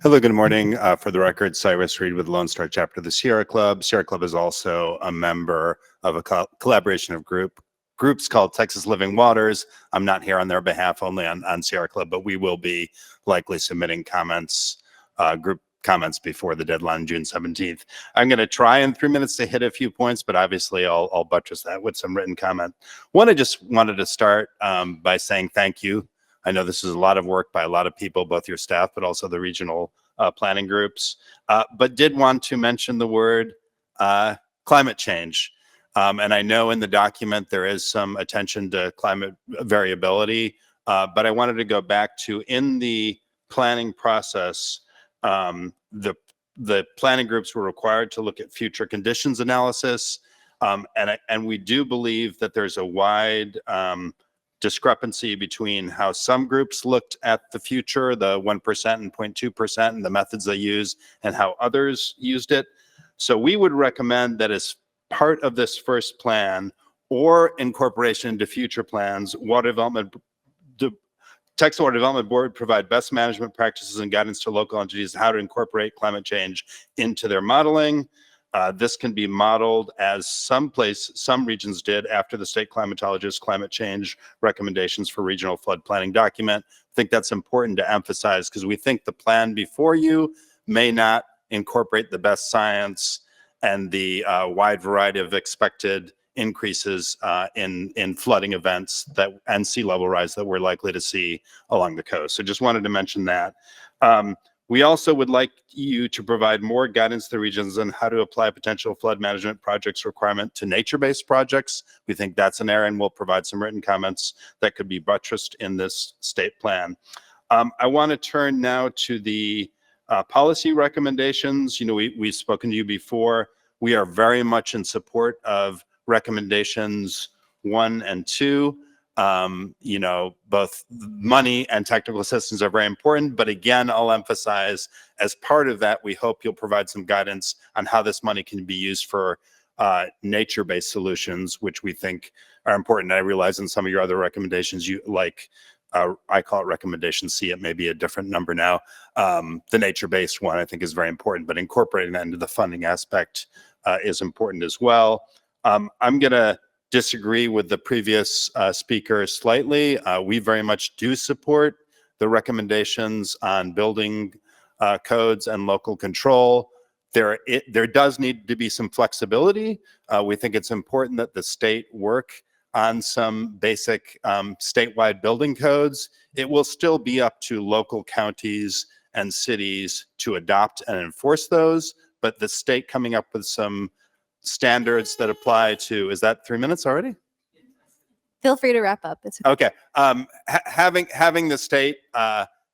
Hello, good morning. For the record, Cyrus Reed with Lone Star Chapter of the Sierra Club. Sierra Club is also a member of a collaboration of groups called Texas Living Waters. I'm not here on their behalf, only on Sierra Club, but we will be likely submitting group comments before the deadline, June 17th. I'm going to try in 3 minutes to hit a few points, but obviously I'll buttress that with some written comment. One, I just wanted to start by saying thank you. I know this is a lot of work by a lot of people, both your staff, but also the regional planning groups, but did want to mention the word climate change. And I know in the document there is some attention to climate variability, but I wanted to go back to in the planning process, the planning groups were required to look at future conditions analysis, and we do believe that there's a wide discrepancy between how some groups looked at the future, the 1% and 0.2%, and the methods they use, and how others used it. So we would recommend that as part of this first plan or incorporation into future plans, Texas Water Development Board provide best management practices and guidance to local entities how to incorporate climate change into their modeling. This can be modeled as some regions did after the state climatologist climate change recommendations for regional flood planning document. I think that's important to emphasize because we think the plan before you may not incorporate the best science and the wide variety of expected increases in flooding events and sea level rise that we're likely to see along the coast. So just wanted to mention that. We also would like you to provide more guidance to the regions on how to apply potential flood management projects requirement to nature-based projects. We think that's an area, and we'll provide some written comments that could be buttressed in this state plan. I want to turn now to the policy recommendations. You know, we've spoken to you before. We are very much in support of recommendations 1 and 2. You know, both money and technical assistance are very important, but again, I'll emphasize as part of that, we hope you'll provide some guidance on how this money can be used for nature-based solutions, which we think are important. I realize in some of your other recommendations, I call it recommendation C, it may be a different number now. The nature-based one I think is very important, but incorporating that into the funding aspect is important as well. I'm gonna disagree with the previous speaker slightly. We very much do support the recommendations on building codes and local control. There does need to be some flexibility. We think it's important that the state work on some basic statewide building codes. It will still be up to local counties and cities to adopt and enforce those, but the state coming up with some standards that apply to, is that 3 minutes already? Feel free to wrap up. It's okay. Having the state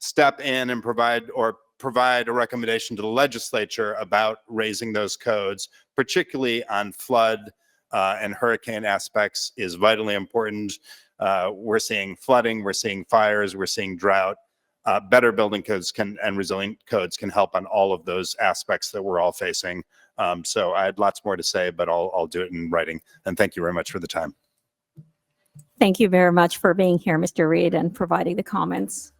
step in and provide a recommendation to the legislature about raising those codes, particularly on flood and hurricane aspects, is vitally important. We're seeing flooding, we're seeing fires, we're seeing drought. Better building codes and resilient codes can help on all of those aspects that we're all facing. So I had lots more to say, but I'll do it in writing. And thank you very much for the time. Thank you very much for being here, Mr. Reed, and providing the comments.